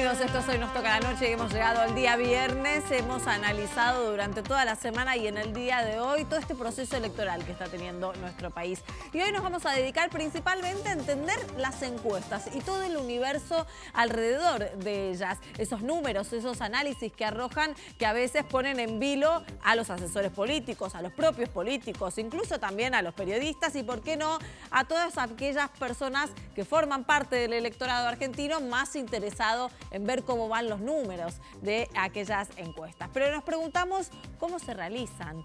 amigos, esto es Hoy Nos Toca la Noche y hemos llegado al día viernes. Hemos analizado durante toda la semana y en el día de hoy todo este proceso electoral que está teniendo nuestro país. Y hoy nos vamos a dedicar principalmente a entender las encuestas y todo el universo alrededor de ellas. Esos números, esos análisis que arrojan, que a veces ponen en vilo a los asesores políticos, a los propios políticos, incluso también a los periodistas y, por qué no, a todas aquellas personas que forman parte del electorado argentino más interesado en ver cómo van los números de aquellas encuestas. Pero nos preguntamos cómo se realizan,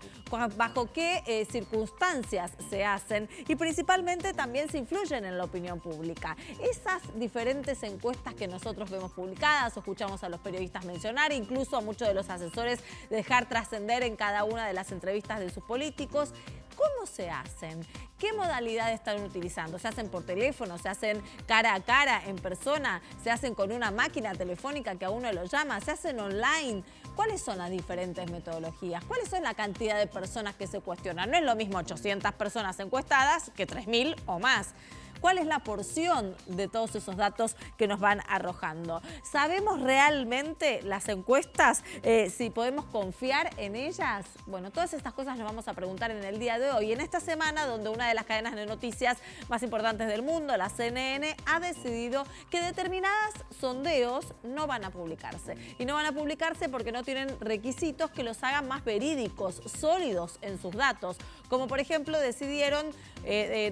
bajo qué circunstancias se hacen y principalmente también si influyen en la opinión pública. Esas diferentes encuestas que nosotros vemos publicadas o escuchamos a los periodistas mencionar, incluso a muchos de los asesores dejar trascender en cada una de las entrevistas de sus políticos. ¿Cómo se hacen? ¿Qué modalidades están utilizando? ¿Se hacen por teléfono? ¿Se hacen cara a cara, en persona? ¿Se hacen con una máquina telefónica que a uno lo llama? ¿Se hacen online? ¿Cuáles son las diferentes metodologías? ¿Cuáles son la cantidad de personas que se cuestionan? No es lo mismo 800 personas encuestadas que 3.000 o más. ¿Cuál es la porción de todos esos datos que nos van arrojando? ¿Sabemos realmente las encuestas? ¿Si podemos confiar en ellas? Bueno, todas estas cosas nos vamos a preguntar en el día de hoy. En esta semana, donde una de las cadenas de noticias más importantes del mundo, la CNN, ha decidido que determinados sondeos no van a publicarse. Y no van a publicarse porque no tienen requisitos que los hagan más verídicos, sólidos en sus datos. Como por ejemplo, decidieron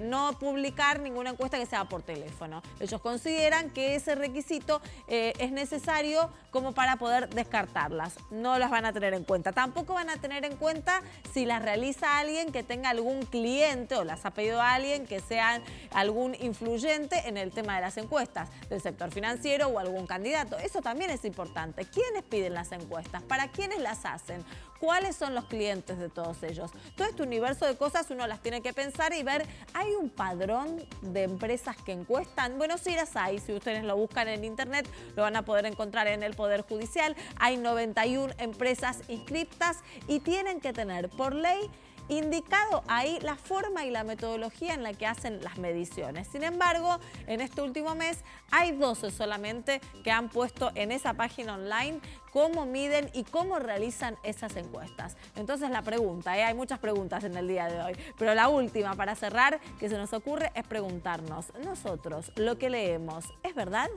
no publicar ninguna encuesta que sea por teléfono. Ellos consideran que ese requisito es necesario como para poder descartarlas. No las van a tener en cuenta. Tampoco van a tener en cuenta si las realiza alguien que tenga algún cliente o las ha pedido a alguien que sea algún influyente en el tema de las encuestas, del sector financiero o algún candidato. Eso también es importante. ¿Quiénes piden las encuestas? ¿Para quiénes las hacen? ¿Cuáles son los clientes de todos ellos? Todo este universo de cosas uno las tiene que pensar y ver. ¿Hay un padrón de empresas que encuestan? Bueno, sí las hay. Si ustedes lo buscan en internet, lo van a poder encontrar en el Poder Judicial. Hay 91 empresas inscriptas y tienen que tener por ley indicado ahí la forma y la metodología en la que hacen las mediciones. Sin embargo, en este último mes hay 12 solamente que han puesto en esa página online cómo miden y cómo realizan esas encuestas. Entonces la pregunta, hay muchas preguntas en el día de hoy, pero la última para cerrar que se nos ocurre es preguntarnos, nosotros, lo que leemos, ¿es verdad?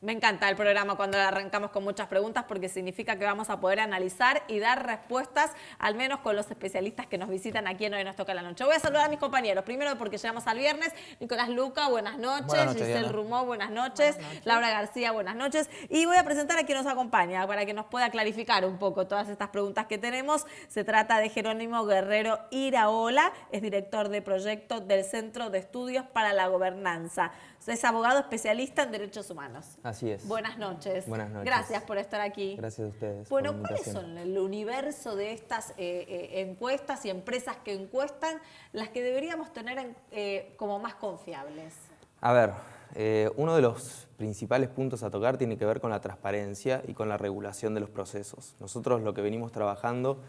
Me encanta el programa cuando arrancamos con muchas preguntas porque significa que vamos a poder analizar y dar respuestas, al menos con los especialistas que nos visitan aquí en Hoy Nos Toca la Noche. Voy a saludar a mis compañeros. Primero porque llegamos al viernes. Nicolás Luca, buenas noches. Giselle Rumó, buenas noches. Laura García, buenas noches. Y voy a presentar a quien nos acompaña para que nos pueda clarificar un poco todas estas preguntas que tenemos. Se trata de Jerónimo Guerrero Iraola, es director de proyecto del Centro de Estudios para la Gobernanza. Es abogado especialista en derechos humanos. Así es. Buenas noches. Buenas noches. Gracias por estar aquí. Gracias a ustedes. Bueno, ¿cuáles son el universo de estas encuestas y empresas que encuestan las que deberíamos tener como más confiables? A ver, uno de los principales puntos a tocar tiene que ver con la transparencia y con la regulación de los procesos. Nosotros lo que venimos trabajando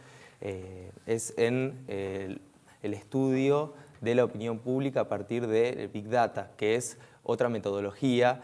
es en el estudio de la opinión pública a partir del Big Data, que es otra metodología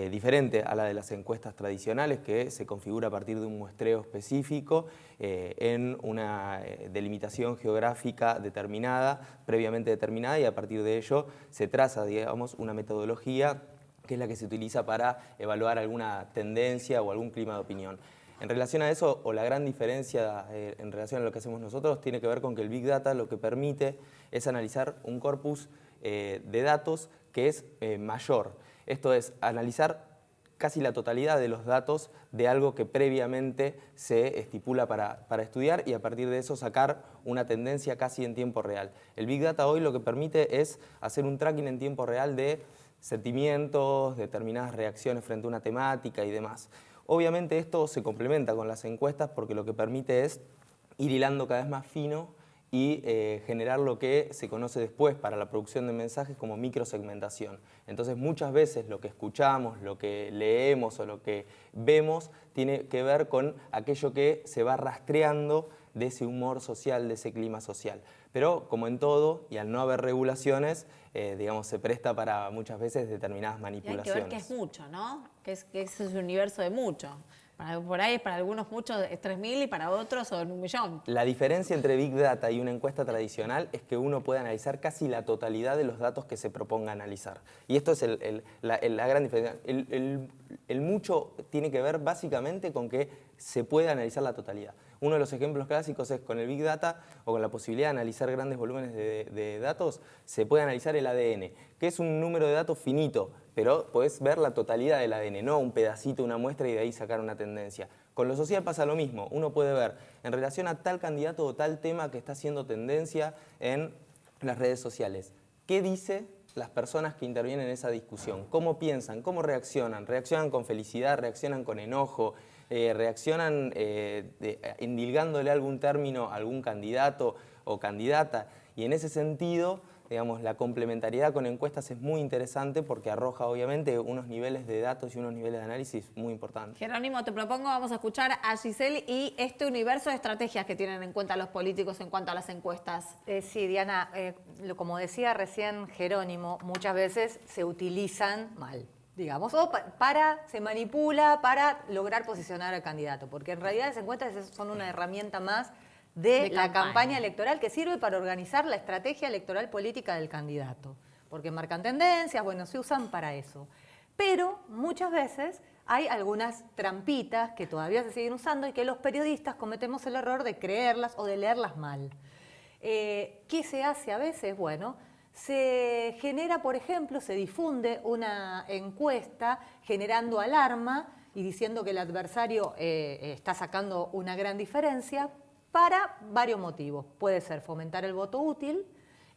diferente a la de las encuestas tradicionales, que se configura a partir de un muestreo específico en una delimitación geográfica determinada, previamente determinada, y a partir de ello se traza, digamos, una metodología que es la que se utiliza para evaluar alguna tendencia o algún clima de opinión. En relación a eso, o la gran diferencia en relación a lo que hacemos nosotros, tiene que ver con que el Big Data lo que permite es analizar un corpus de datos que es mayor. Esto es, analizar casi la totalidad de los datos de algo que previamente se estipula para estudiar y a partir de eso sacar una tendencia casi en tiempo real. El Big Data hoy lo que permite es hacer un tracking en tiempo real de sentimientos, determinadas reacciones frente a una temática y demás. Obviamente esto se complementa con las encuestas porque lo que permite es ir hilando cada vez más fino y generar lo que se conoce después para la producción de mensajes como microsegmentación. Entonces muchas veces lo que escuchamos, lo que leemos o lo que vemos tiene que ver con aquello que se va rastreando de ese humor social, de ese clima social. Pero como en todo, y al no haber regulaciones, digamos, se presta para muchas veces determinadas manipulaciones. Y hay que ver que es mucho, ¿no? Que es un universo de mucho. Por ahí para algunos muchos es 3.000 y para otros son 1.000.000. La diferencia entre Big Data y una encuesta tradicional es que uno puede analizar casi la totalidad de los datos que se proponga analizar. Y esto es la gran diferencia. El mucho tiene que ver básicamente con que se puede analizar la totalidad. Uno de los ejemplos clásicos es con el Big Data o con la posibilidad de analizar grandes volúmenes de datos, se puede analizar el ADN, que es un número de datos finito, pero podés ver la totalidad del ADN, no un pedacito, una muestra y de ahí sacar una tendencia. Con lo social pasa lo mismo, uno puede ver en relación a tal candidato o tal tema que está haciendo tendencia en las redes sociales, ¿qué dice las personas que intervienen en esa discusión? ¿Cómo piensan? ¿Cómo reaccionan? ¿Reaccionan con felicidad? ¿Reaccionan con enojo? ¿Reaccionan endilgándole algún término a algún candidato o candidata? Y en ese sentido, digamos, la complementariedad con encuestas es muy interesante porque arroja obviamente unos niveles de datos y unos niveles de análisis muy importantes. Jerónimo, te propongo, vamos a escuchar a Giselle y este universo de estrategias que tienen en cuenta los políticos en cuanto a las encuestas. Sí, Diana, como decía recién Jerónimo, muchas veces se utilizan mal, digamos, o se manipula para lograr posicionar al candidato, porque en realidad las encuestas son una herramienta más de la campaña electoral que sirve para organizar la estrategia electoral política del candidato, porque marcan tendencias, bueno, se usan para eso. Pero muchas veces hay algunas trampitas que todavía se siguen usando y que los periodistas cometemos el error de creerlas o de leerlas mal. ¿Qué se hace a veces? Bueno, se genera, por ejemplo, se difunde una encuesta generando alarma y diciendo que el adversario está sacando una gran diferencia para varios motivos. Puede ser fomentar el voto útil.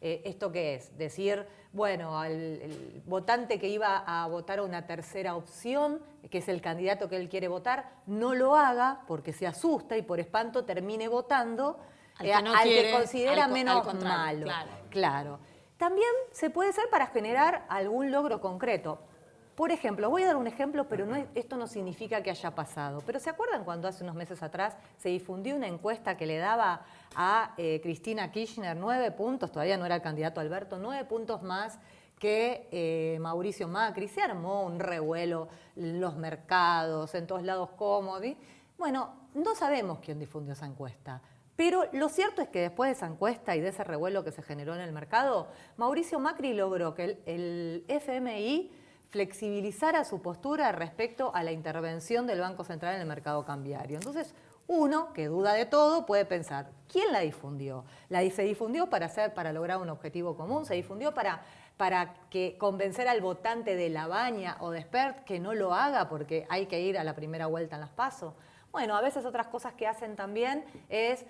¿Esto qué es? Decir, bueno, el votante que iba a votar a una tercera opción, que es el candidato que él quiere votar, no lo haga porque se asusta y por espanto termine votando al que considera menos malo. Claro. También se puede hacer para generar algún logro concreto. Por ejemplo, voy a dar un ejemplo, pero esto no significa que haya pasado. Pero ¿se acuerdan cuando hace unos meses atrás se difundió una encuesta que le daba a Cristina Kirchner 9 puntos, todavía no era el candidato Alberto, 9 puntos más que Mauricio Macri? Se armó un revuelo en los mercados, en todos lados cómodos. Bueno, no sabemos quién difundió esa encuesta. Pero lo cierto es que después de esa encuesta y de ese revuelo que se generó en el mercado, Mauricio Macri logró que el FMI flexibilizara su postura respecto a la intervención del Banco Central en el mercado cambiario. Entonces, uno que duda de todo puede pensar, ¿quién la difundió? ¿Se difundió para lograr un objetivo común? ¿Se difundió para convencer al votante de La Baña o de Espert que no lo haga porque hay que ir a la primera vuelta en las PASO? Bueno, a veces otras cosas que hacen también es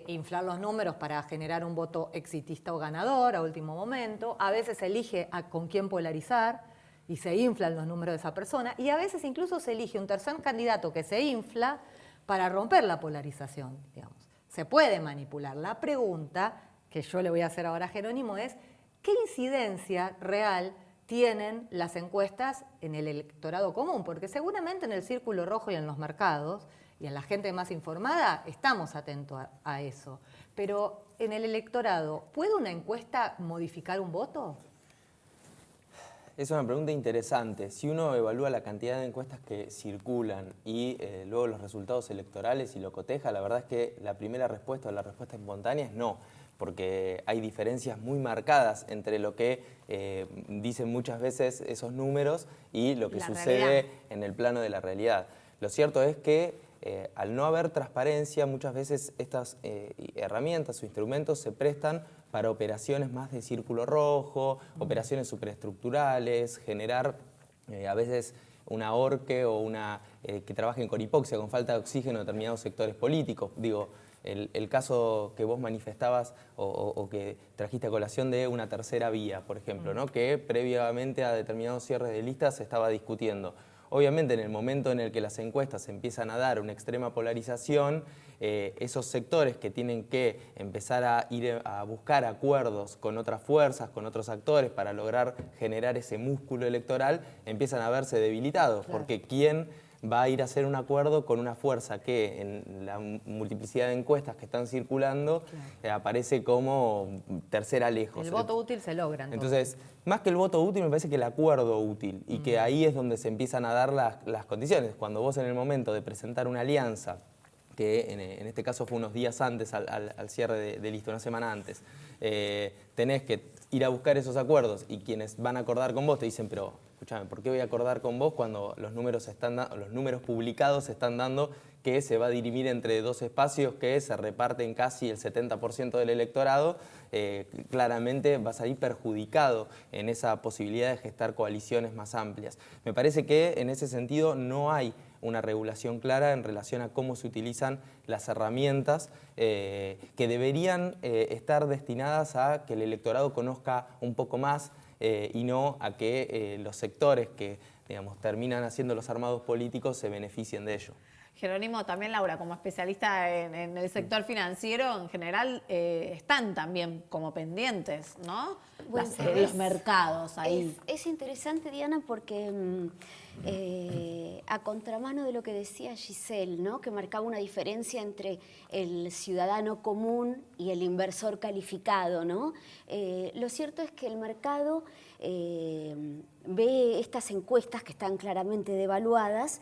inflar los números para generar un voto exitista o ganador a último momento. A veces elige con quién polarizar y se inflan los números de esa persona. Y a veces incluso se elige un tercer candidato que se infla para romper la polarización, digamos. Se puede manipular. La pregunta que yo le voy a hacer ahora a Jerónimo es, ¿qué incidencia real tienen las encuestas en el electorado común? Porque seguramente en el círculo rojo y en los mercados y en la gente más informada estamos atentos a eso. Pero en el electorado, ¿puede una encuesta modificar un voto? Es una pregunta interesante. Si uno evalúa la cantidad de encuestas que circulan y luego los resultados electorales y lo coteja, la verdad es que la primera respuesta o la respuesta espontánea es no, porque hay diferencias muy marcadas entre lo que dicen muchas veces esos números y lo que sucede en el plano de la realidad. Lo cierto es que al no haber transparencia, muchas veces estas herramientas o instrumentos se prestan para operaciones más de círculo rojo, operaciones superestructurales, generar a veces una orque o que trabajen con hipoxia, con falta de oxígeno en determinados sectores políticos. Digo, el caso que vos manifestabas o que trajiste a colación de una tercera vía, por ejemplo, ¿no? Que previamente a determinados cierres de listas se estaba discutiendo. Obviamente en el momento en el que las encuestas empiezan a dar una extrema polarización, esos sectores que tienen que empezar a ir a buscar acuerdos con otras fuerzas, con otros actores para lograr generar ese músculo electoral, empiezan a verse debilitados, Claro. porque ¿quién va a ir a hacer un acuerdo con una fuerza que en la multiplicidad de encuestas que están circulando aparece como tercera lejos? El voto útil se logra. Entonces, más que el voto útil, me parece que el acuerdo útil, y que ahí es donde se empiezan a dar las condiciones. Cuando vos en el momento de presentar una alianza, que en este caso fue unos días antes, al cierre de listo, una semana antes, tenés que ir a buscar esos acuerdos y quienes van a acordar con vos te dicen, pero escúchame, ¿por qué voy a acordar con vos cuando los números publicados están dando que se va a dirimir entre dos espacios que se reparten casi el 70% del electorado? Claramente vas a ir perjudicado en esa posibilidad de gestar coaliciones más amplias. Me parece que en ese sentido no hay una regulación clara en relación a cómo se utilizan las herramientas que deberían estar destinadas a que el electorado conozca un poco más y no a que los sectores que, digamos, terminan haciendo los armados políticos se beneficien de ello. Jerónimo, también Laura, como especialista en el sector financiero, en general están también como pendientes, ¿no? Bueno, Los mercados ahí. Es interesante, Diana, porque a contramano de lo que decía Giselle, ¿no? Que marcaba una diferencia entre el ciudadano común y el inversor calificado, ¿no? Lo cierto es que el mercado ve estas encuestas que están claramente devaluadas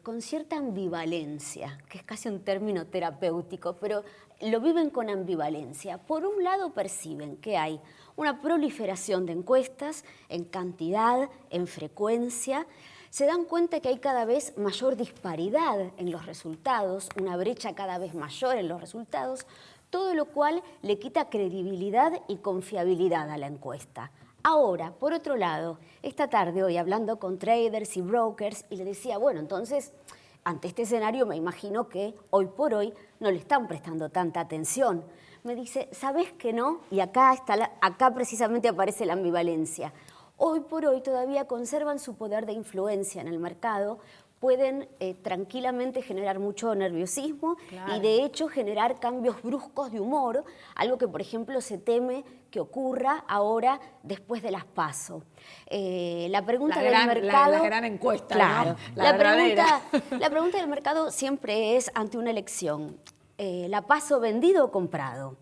con cierta ambivalencia, que es casi un término terapéutico, pero lo viven con ambivalencia. Por un lado perciben que hay una proliferación de encuestas en cantidad, en frecuencia. Se dan cuenta que hay cada vez mayor disparidad en los resultados, una brecha cada vez mayor en los resultados, todo lo cual le quita credibilidad y confiabilidad a la encuesta. Ahora, por otro lado, esta tarde hoy hablando con traders y brokers y le decía, bueno, entonces, ante este escenario me imagino que hoy por hoy no le están prestando tanta atención. Me dice, ¿sabés que no? Y acá precisamente aparece la ambivalencia. Hoy por hoy todavía conservan su poder de influencia en el mercado, pueden tranquilamente generar mucho nerviosismo y de hecho generar cambios bruscos de humor, algo que por ejemplo se teme que ocurra ahora después de las PASO. La pregunta del mercado... La gran encuesta, claro, ¿no? La pregunta del mercado siempre es ante una elección, ¿la PASO vendido o comprado?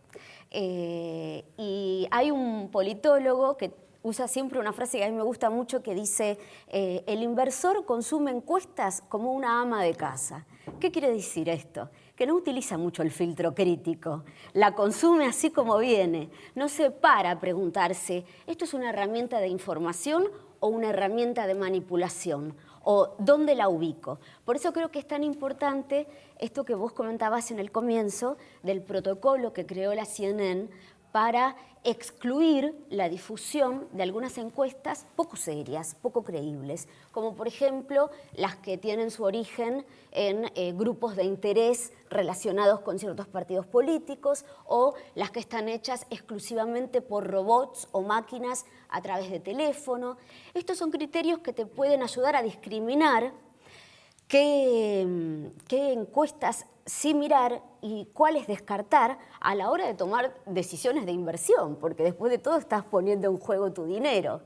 Y hay un politólogo que usa siempre una frase que a mí me gusta mucho que dice el inversor consume encuestas como una ama de casa. ¿Qué quiere decir esto? Que no utiliza mucho el filtro crítico, la consume así como viene, no se para a preguntarse, ¿esto es una herramienta de información o una herramienta de manipulación? ¿O dónde la ubico? Por eso creo que es tan importante esto que vos comentabas en el comienzo del protocolo que creó la CNN para excluir la difusión de algunas encuestas poco serias, poco creíbles, como por ejemplo las que tienen su origen en grupos de interés relacionados con ciertos partidos políticos o las que están hechas exclusivamente por robots o máquinas a través de teléfono. Estos son criterios que te pueden ayudar a discriminar qué encuestas sí mirar y cuáles descartar a la hora de tomar decisiones de inversión, porque después de todo estás poniendo en juego tu dinero.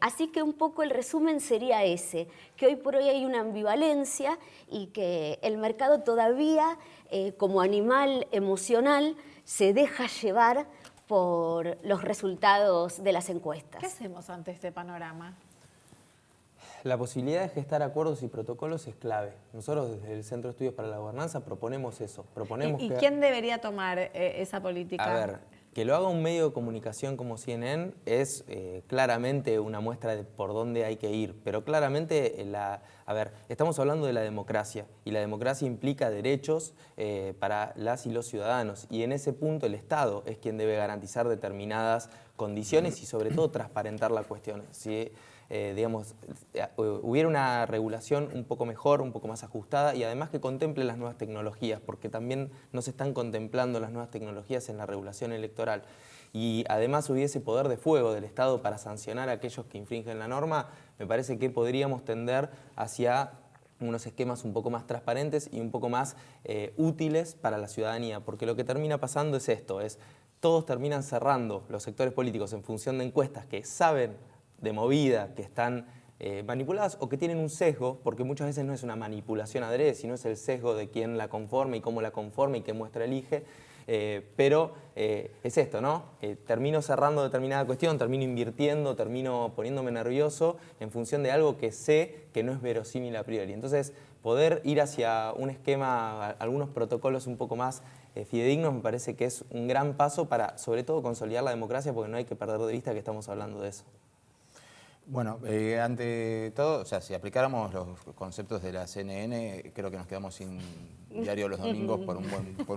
Así que un poco el resumen sería ese, que hoy por hoy hay una ambivalencia y que el mercado todavía, como animal emocional, se deja llevar por los resultados de las encuestas. ¿Qué hacemos ante este panorama? La posibilidad de gestar acuerdos y protocolos es clave. Nosotros desde el Centro de Estudios para la Gobernanza proponemos eso. ¿Y quién debería tomar esa política? A ver, que lo haga un medio de comunicación como CNN es claramente una muestra de por dónde hay que ir. Pero claramente, estamos hablando de la democracia y la democracia implica derechos para las y los ciudadanos. Y en ese punto el Estado es quien debe garantizar determinadas condiciones y sobre todo transparentar la cuestión. Si hubiera una regulación un poco mejor, un poco más ajustada y además que contemple las nuevas tecnologías, porque también no se están contemplando las nuevas tecnologías en la regulación electoral. Y además hubiese poder de fuego del Estado para sancionar a aquellos que infringen la norma, me parece que podríamos tender hacia unos esquemas un poco más transparentes y un poco más útiles para la ciudadanía, porque lo que termina pasando es esto, todos terminan cerrando los sectores políticos en función de encuestas que saben de movida, que están manipuladas o que tienen un sesgo, porque muchas veces no es una manipulación adrede, sino es el sesgo de quién la conforma y cómo la conforma y qué muestra elige. Pero es esto, ¿no? Termino cerrando determinada cuestión, termino invirtiendo, termino poniéndome nervioso en función de algo que sé que no es verosímil a priori. Entonces, poder ir hacia un esquema, algunos protocolos un poco más fidedignos, me parece que es un gran paso para, sobre todo, consolidar la democracia, porque no hay que perder de vista que estamos hablando de eso. Bueno, ante todo, o sea, si aplicáramos los conceptos de la CNN, creo que nos quedamos sin diario los domingos por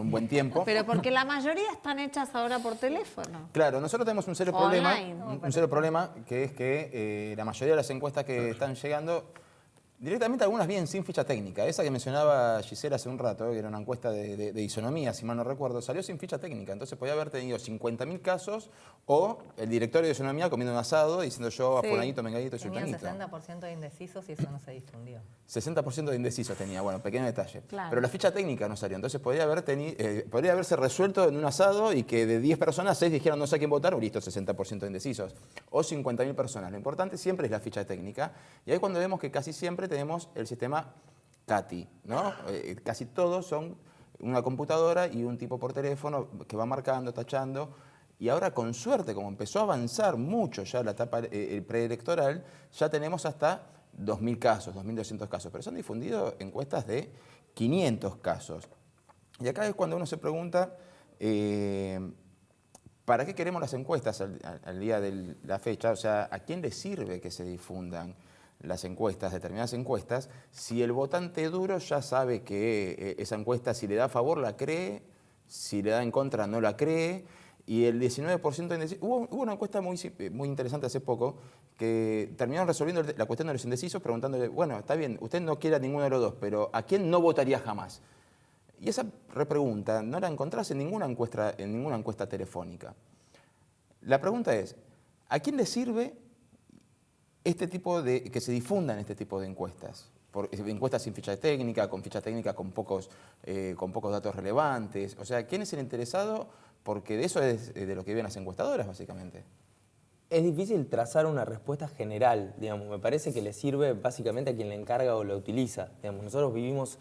un buen tiempo. Pero porque la mayoría están hechas ahora por teléfono. Claro, nosotros tenemos un serio problema, que es que la mayoría de las encuestas que están llegando, directamente algunas vienen sin ficha técnica. Esa que mencionaba Gisela hace un rato, que era una encuesta de isonomía, si mal no recuerdo, salió sin ficha técnica. Entonces podía haber tenido 50.000 casos o el directorio de isonomía comiendo un asado diciendo yo a fulanito, menganito y sultanito. Tenía 60% de indecisos y eso no se difundió. 60% de indecisos tenía, bueno, pequeño detalle. Claro. Pero la ficha técnica no salió. Entonces podría haberse resuelto en un asado y que de 10 personas, 6 dijeron no sé a quién votar, o listo, 60% de indecisos. O 50.000 personas. Lo importante siempre es la ficha técnica. Y ahí cuando vemos que casi siempre tenemos el sistema CATI, ¿no? Casi todos son una computadora y un tipo por teléfono que va marcando, tachando. Y ahora, con suerte, como empezó a avanzar mucho ya la etapa preelectoral, ya tenemos hasta 2.000 casos, 2.200 casos. Pero se han difundido encuestas de 500 casos. Y acá es cuando uno se pregunta, ¿para qué queremos las encuestas al día de la fecha? O sea, ¿a quién le sirve que se difundan las encuestas, determinadas encuestas, si el votante duro ya sabe que esa encuesta, si le da a favor, la cree, si le da en contra, no la cree? Y el 19% de indecisos. Hubo una encuesta muy interesante hace poco que terminaron resolviendo la cuestión de los indecisos preguntándole, bueno, está bien, usted no quiere a ninguno de los dos, pero ¿a quién no votaría jamás? Y esa repregunta no la encontrás en ninguna encuesta telefónica. La pregunta es, ¿a quién le sirve que se difundan este tipo de encuestas? Encuestas sin ficha técnica, con pocos datos relevantes. O sea, ¿quién es el interesado? Porque de eso es de lo que viven las encuestadoras, básicamente. Es difícil trazar una respuesta general, digamos. Me parece que le sirve básicamente a quien le encarga o lo utiliza. Digamos, nosotros vivimos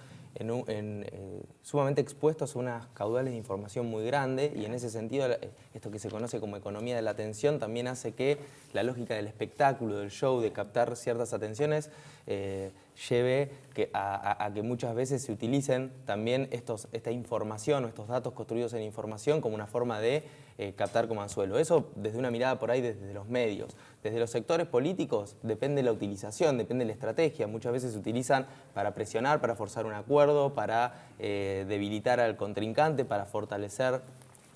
sumamente expuestos a unas caudales de información muy grandes y en ese sentido esto que se conoce como economía de la atención también hace que la lógica del espectáculo, del show, de captar ciertas atenciones lleve a que muchas veces se utilicen también esta información o estos datos construidos en información como una forma de captar como anzuelo. Eso desde una mirada por ahí desde los medios. Desde los sectores políticos depende la utilización, depende la estrategia. Muchas veces se utilizan para presionar, para forzar un acuerdo, para debilitar al contrincante, para fortalecer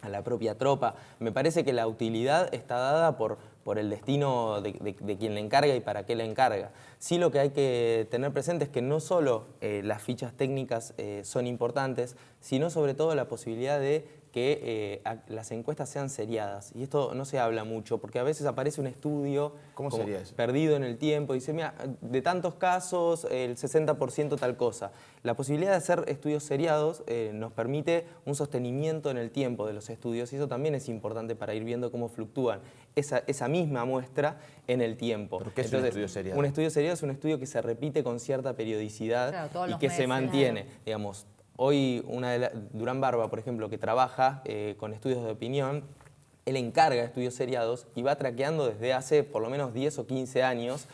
a la propia tropa. Me parece que la utilidad está dada por el destino de quien le encarga y para qué le encarga. Sí, lo que hay que tener presente es que no solo las fichas técnicas son importantes, sino sobre todo la posibilidad de que las encuestas sean seriadas. Y esto no se habla mucho, porque a veces aparece un estudio ¿Cómo sería eso? Perdido en el tiempo y dice, mira, de tantos casos, el 60% tal cosa. La posibilidad de hacer estudios seriados nos permite un sostenimiento en el tiempo de los estudios y eso también es importante para ir viendo cómo fluctúan esa misma muestra en el tiempo. ¿Por qué es un estudio seriado? Un estudio seriado es un estudio que se repite con cierta periodicidad, claro, y que se mantiene, digamos. Hoy Durán Barba, por ejemplo, que trabaja con estudios de opinión, él encarga estudios seriados y va traqueando desde hace por lo menos 10 o 15 años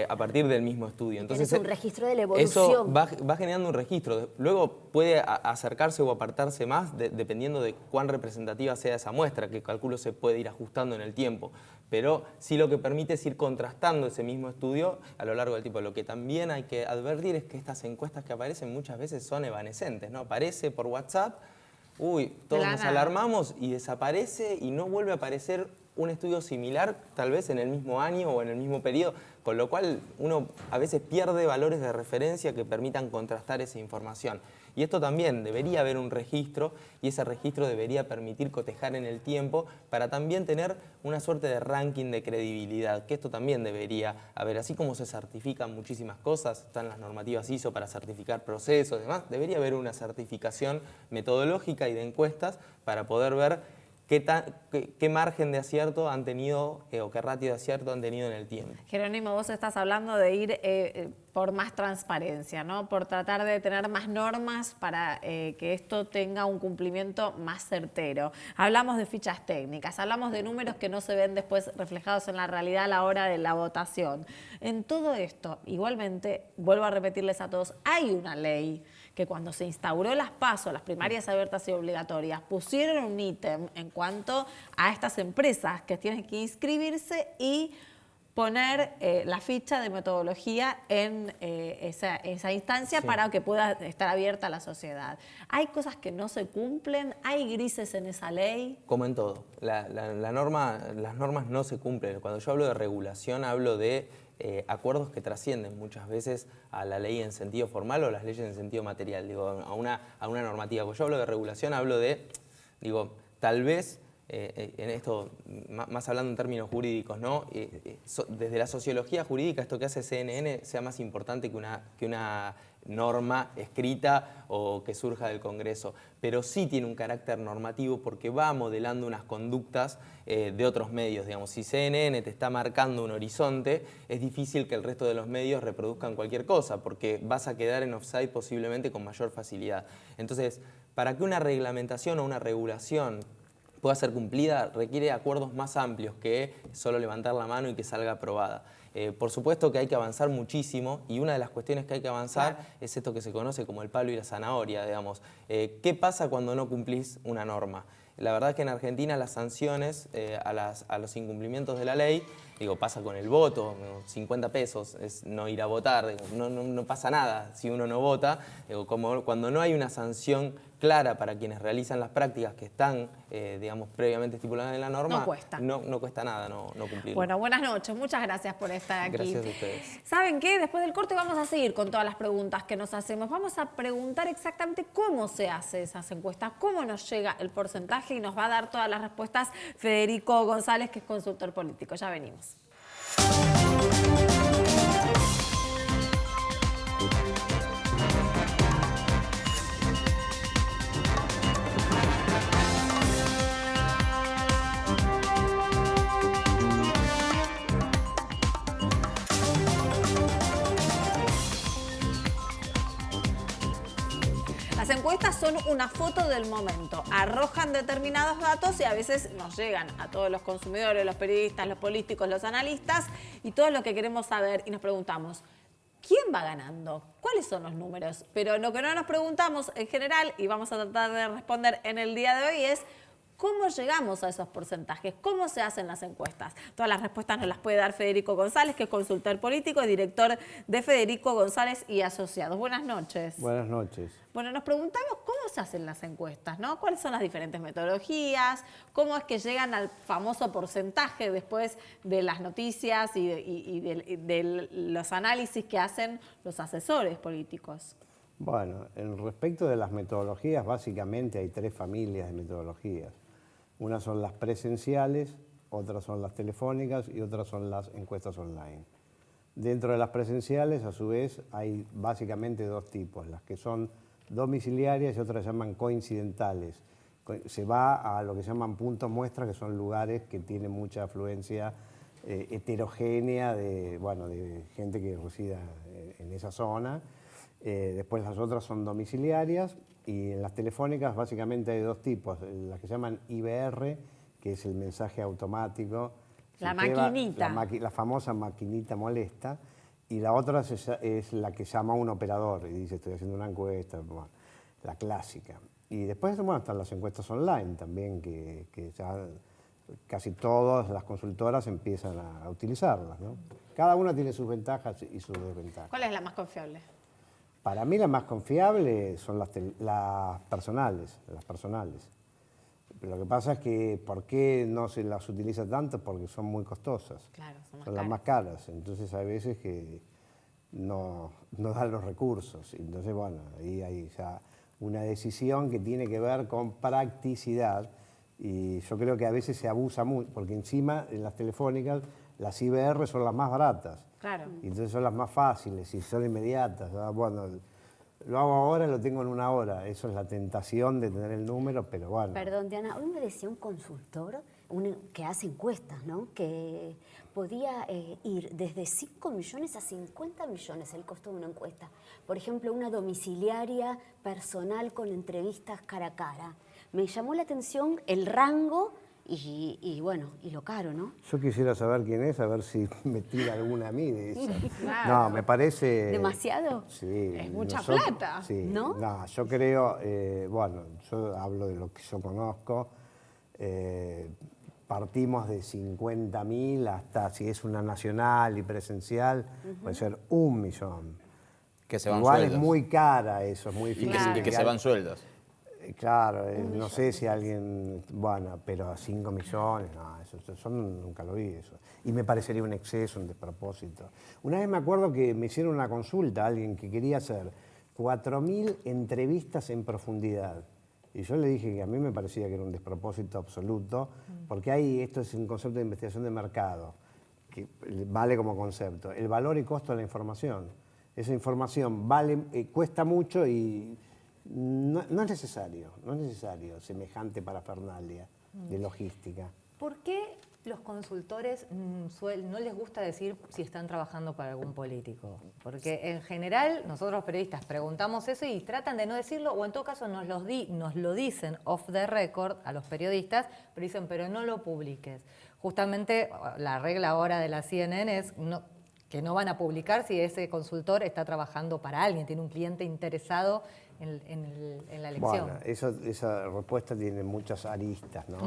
a partir del mismo estudio. Entonces es un registro de la evolución. Eso va generando un registro. Luego puede acercarse o apartarse más dependiendo de cuán representativa sea esa muestra, que calculo se puede ir ajustando en el tiempo. Pero sí lo que permite es ir contrastando ese mismo estudio a lo largo del tiempo. Lo que también hay que advertir es que estas encuestas que aparecen muchas veces son evanescentes, ¿no? Aparece por WhatsApp, todos nos alarmamos y desaparece y no vuelve a aparecer un estudio similar, tal vez en el mismo año o en el mismo periodo, con lo cual uno a veces pierde valores de referencia que permitan contrastar esa información. Y esto también, debería haber un registro, y ese registro debería permitir cotejar en el tiempo para también tener una suerte de ranking de credibilidad, que esto también debería haber. Así como se certifican muchísimas cosas, están las normativas ISO para certificar procesos y demás, debería haber una certificación metodológica y de encuestas para poder ver qué margen de acierto han tenido o qué ratio de acierto han tenido en el tiempo. Jerónimo, vos estás hablando de ir por más transparencia, ¿no? Por tratar de tener más normas para que esto tenga un cumplimiento más certero. Hablamos de fichas técnicas, hablamos de números que no se ven después reflejados en la realidad a la hora de la votación. En todo esto, igualmente, vuelvo a repetirles a todos, hay una ley que cuando se instauró las PASO, las primarias abiertas y obligatorias, pusieron un ítem en cuanto a estas empresas que tienen que inscribirse y poner la ficha de metodología en esa instancia para que pueda estar abierta a la sociedad. ¿Hay cosas que no se cumplen? ¿Hay grises en esa ley? Como en todo, las normas no se cumplen. Cuando yo hablo de regulación, hablo de acuerdos que trascienden muchas veces a la ley en sentido formal o las leyes en sentido material, digo, a una normativa. Cuando yo hablo de regulación, hablo de, digo, tal vez, en esto, más hablando en términos jurídicos, ¿no? Desde la sociología jurídica, esto que hace CNN sea más importante que una norma escrita o que surja del Congreso, pero sí tiene un carácter normativo porque va modelando unas conductas de otros medios. Digamos, si CNN te está marcando un horizonte, es difícil que el resto de los medios reproduzcan cualquier cosa porque vas a quedar en offside posiblemente con mayor facilidad. Entonces, para que una reglamentación o una regulación pueda ser cumplida, requiere acuerdos más amplios que solo levantar la mano y que salga aprobada. Por supuesto que hay que avanzar muchísimo y una de las cuestiones que hay que avanzar es esto que se conoce como el palo y la zanahoria, digamos. ¿Qué pasa cuando no cumplís una norma? La verdad es que en Argentina las sanciones a los incumplimientos de la ley, digo, pasa con el voto, 50 pesos es no ir a votar, digo, no pasa nada si uno no vota, digo, como cuando no hay una sanción clara para quienes realizan las prácticas que están, digamos, previamente estipuladas en la norma, no cuesta nada no cumplirlo. Bueno, buenas noches, muchas gracias por estar aquí. Gracias a ustedes. ¿Saben qué? Después del corte vamos a seguir con todas las preguntas que nos hacemos. Vamos a preguntar exactamente cómo se hace esas encuestas, cómo nos llega el porcentaje y nos va a dar todas las respuestas Federico González, que es consultor político. Ya venimos. Las encuestas son una foto del momento, arrojan determinados datos y a veces nos llegan a todos los consumidores, los periodistas, los políticos, los analistas y todo lo que queremos saber y nos preguntamos, ¿quién va ganando? ¿Cuáles son los números? Pero lo que no nos preguntamos en general y vamos a tratar de responder en el día de hoy es ¿cómo llegamos a esos porcentajes? ¿Cómo se hacen las encuestas? Todas las respuestas nos las puede dar Federico González, que es consultor político y director de Federico González y Asociados. Buenas noches. Buenas noches. Bueno, nos preguntamos cómo se hacen las encuestas, ¿no? ¿Cuáles son las diferentes metodologías? ¿Cómo es que llegan al famoso porcentaje después de las noticias y de los análisis que hacen los asesores políticos? Bueno, en respecto de las metodologías, básicamente hay tres familias de metodologías. Unas son las presenciales, otras son las telefónicas y otras son las encuestas online. Dentro de las presenciales, a su vez, hay básicamente dos tipos, las que son domiciliarias y otras se llaman coincidentales. Se va a lo que se llaman puntos muestra, que son lugares que tienen mucha afluencia heterogénea de gente que resida en esa zona. Después las otras son domiciliarias y en las telefónicas básicamente hay dos tipos, las que se llaman IVR, que es el mensaje automático. La maquinita. La famosa maquinita molesta, y la otra es la que llama un operador y dice estoy haciendo una encuesta, bueno, la clásica. Y después bueno, están las encuestas online también, que ya casi todas las consultoras empiezan a utilizarlas, ¿no? Cada una tiene sus ventajas y sus desventajas. ¿Cuál es la más confiable? Para mí la más confiable son las personales. Lo que pasa es que, ¿por qué no se las utiliza tanto? Porque son muy costosas. Claro, son las más caras. Entonces hay veces que no dan los recursos. Entonces, bueno, ahí hay ya una decisión que tiene que ver con practicidad. Y yo creo que a veces se abusa mucho, porque encima en las telefónicas las IBR son las más baratas. Claro. Y entonces son las más fáciles y son inmediatas. Bueno, lo hago ahora, lo tengo en 1 hora. Eso es la tentación de tener el número, pero bueno. Perdón, Diana, hoy me decía un consultor que hace encuestas, ¿no? Que podía ir desde 5 millones a 50 millones el costo de una encuesta. Por ejemplo, una domiciliaria personal con entrevistas cara a cara. Me llamó la atención el rango y bueno, y lo caro, ¿no? Yo quisiera saber quién es, a ver si me tira alguna a mí de esas. Claro. No, me parece... ¿Demasiado? Sí. Es mucha plata, Sí, ¿no? No, yo creo, bueno, yo hablo de lo que yo conozco, partimos de 50.000 hasta, si es una nacional y presencial, puede ser 1 millón. Que se van Igual sueldos. es muy cara eso, es muy Y difícil. que se van sueldos. Claro, no sé si alguien, bueno, pero 5 millones, no, eso nunca lo vi eso. Y me parecería un exceso, un despropósito. Una vez me acuerdo que me hicieron una consulta, alguien que quería hacer 4.000 entrevistas en profundidad. Y yo le dije que a mí me parecía que era un despropósito absoluto, porque esto es un concepto de investigación de mercado, que vale como concepto. El valor y costo de la información. Esa información cuesta mucho y no es necesario semejante parafernalia de logística. ¿Por qué los consultores no les gusta decir si están trabajando para algún político? Porque en general nosotros los periodistas preguntamos eso y tratan de no decirlo, o en todo caso nos lo dicen off the record a los periodistas, pero dicen, pero no lo publiques. Justamente la regla ahora de la CNN es que no van a publicar si ese consultor está trabajando para alguien, tiene un cliente interesado en la elección. Bueno, esa respuesta tiene muchas aristas, ¿no?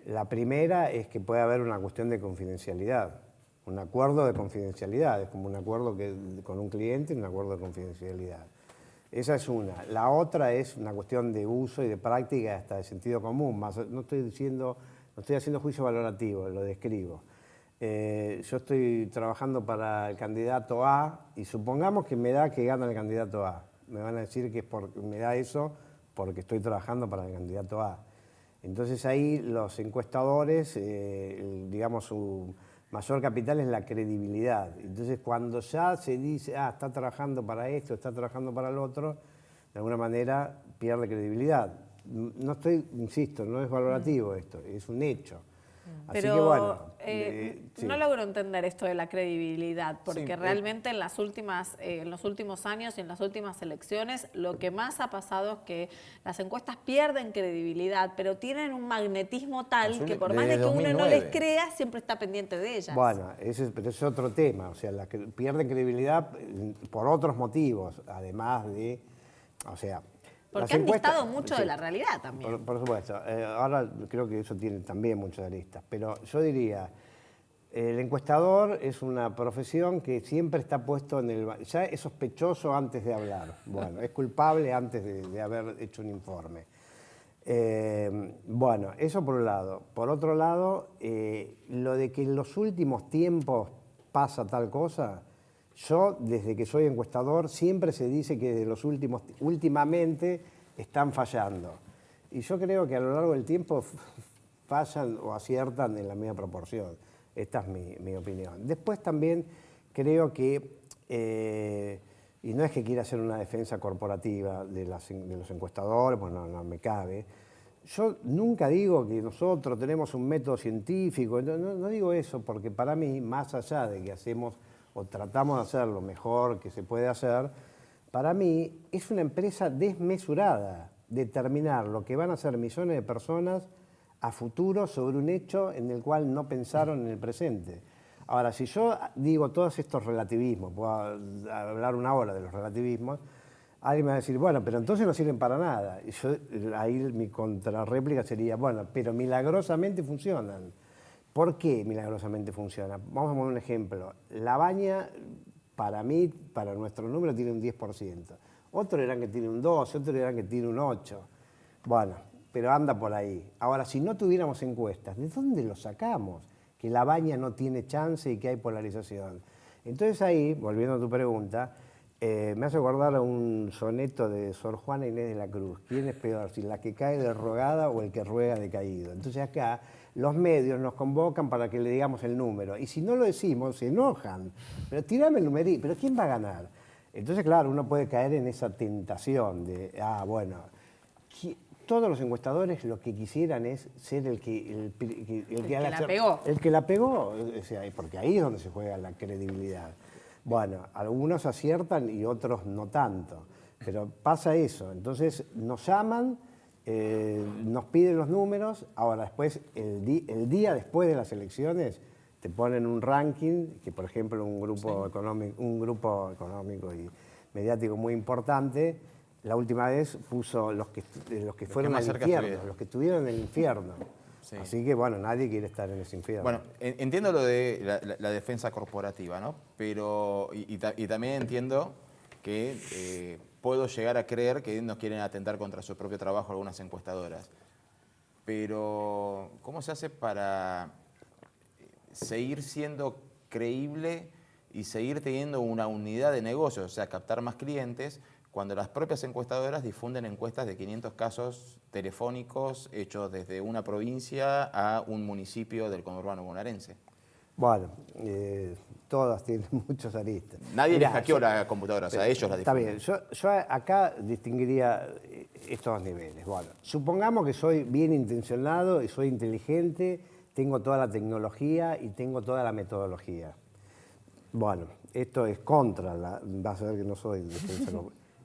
La primera es que puede haber una cuestión de confidencialidad, un acuerdo de confidencialidad, es como un acuerdo con un cliente y un acuerdo de confidencialidad. Esa es una. La otra es una cuestión de uso y de práctica hasta de sentido común. No estoy haciendo juicio valorativo, lo describo. Yo estoy trabajando para el candidato A y supongamos que me da que gana el candidato A. Me van a decir que me da eso porque estoy trabajando para el candidato A. Entonces ahí los encuestadores, digamos, su mayor capital es la credibilidad. Entonces cuando ya se dice, está trabajando para esto, está trabajando para el otro, de alguna manera pierde credibilidad. Insisto, no es valorativo esto, es un hecho. Así Pero que bueno, sí. no logro entender esto de la credibilidad, porque Sí, realmente en los últimos años y en las últimas elecciones lo que más ha pasado es que las encuestas pierden credibilidad, pero tienen un magnetismo tal que por más de desde que uno no 2009. les crea, siempre está pendiente de ellas. Bueno, pero es otro tema, o sea, pierden credibilidad por otros motivos, además de, o sea... Porque las han encuestas- distado mucho sí, de la realidad también. Por supuesto, ahora creo que eso tiene también muchas aristas, pero yo diría, el encuestador es una profesión que siempre está puesto ya es sospechoso antes de hablar, bueno, es culpable antes de haber hecho un informe. Bueno, eso por un lado. Por otro lado, lo de que en los últimos tiempos pasa tal cosa, yo desde que soy encuestador siempre se dice que últimamente están fallando. Y yo creo que a lo largo del tiempo fallan o aciertan en la misma proporción. Esta es mi opinión. Después también creo que, y no es que quiera hacer una defensa corporativa de los encuestadores, pues no me cabe. Yo nunca digo que nosotros tenemos un método científico, no digo eso, porque para mí, más allá de que hacemos o tratamos de hacer lo mejor que se puede hacer, para mí es una empresa desmesurada determinar lo que van a hacer millones de personas a futuro sobre un hecho en el cual no pensaron en el presente. Ahora, si yo digo todos estos relativismos, puedo hablar 1 hora de los relativismos, alguien me va a decir, bueno, pero entonces no sirven para nada. Y ahí mi contrarréplica sería, bueno, pero milagrosamente funcionan. ¿Por qué milagrosamente funciona? Vamos a poner un ejemplo. La Baña, para mí, para nuestro número, tiene un 10%. Otros dirán que tiene un 12%, otros dirán que tiene un 8%. Bueno, pero anda por ahí. Ahora, si no tuviéramos encuestas, ¿de dónde lo sacamos? Que la baña no tiene chance y que hay polarización. Entonces ahí, volviendo a tu pregunta, me hace acordar a un soneto de Sor Juana Inés de la Cruz. ¿Quién es peor, si la que cae de rogada o el que ruega de caído? Entonces acá los medios nos convocan para que le digamos el número. Y si no lo decimos, se enojan. Pero tirame el numerito, ¿pero quién va a ganar? Entonces, claro, uno puede caer en esa tentación de, todos los encuestadores lo que quisieran es ser el que la pegó. El que la pegó, o sea, porque ahí es donde se juega la credibilidad. Bueno, algunos aciertan y otros no tanto, pero pasa eso. Entonces nos llaman, nos piden los números, ahora después, el día después de las elecciones, te ponen un ranking, que por ejemplo un grupo económico y mediático muy importante, la última vez puso los que fueron al infierno, los que estuvieron en el infierno. Sí. Así que, bueno, nadie quiere estar en ese infierno. Bueno, entiendo lo de la defensa corporativa, ¿no? Pero, y también entiendo que puedo llegar a creer que no quieren atentar contra su propio trabajo algunas encuestadoras. Pero, ¿cómo se hace para seguir siendo creíble y seguir teniendo una unidad de negocio, o sea, captar más clientes, cuando las propias encuestadoras difunden encuestas de 500 casos telefónicos hechos desde una provincia a un municipio del conurbano bonaerense? Bueno, todas tienen muchos aristas. Nadie les hackeó la computadora, o sea, ellos la difunden. Está bien, yo acá distinguiría estos niveles. Bueno, supongamos que soy bien intencionado y soy inteligente, tengo toda la tecnología y tengo toda la metodología. Bueno, esto es contra, vas a ver que no soy defensa.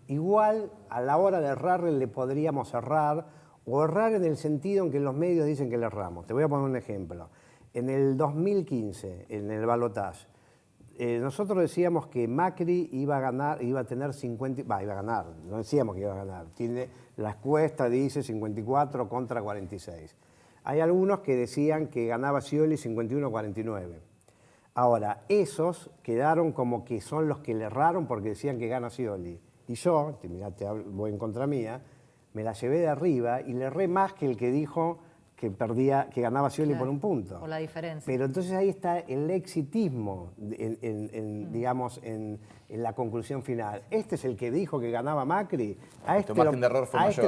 Igual, a la hora de errar le podríamos errar, o errar en el sentido en que los medios dicen que le erramos. Te voy a poner un ejemplo. En el 2015, en el balotaje, nosotros decíamos que Macri iba a tener 50, iba a ganar, no decíamos que iba a ganar. La encuesta dice 54 contra 46. Hay algunos que decían que ganaba Scioli 51-49. Ahora, esos quedaron como que son los que le erraron porque decían que gana Scioli. Y yo, mirá, voy en contra mía, me la llevé de arriba y le erré más que el que dijo que ganaba Scioli por un punto. Por la diferencia. Pero entonces ahí está el exitismo, digamos, en la conclusión final. Este es el que dijo que ganaba Macri, a este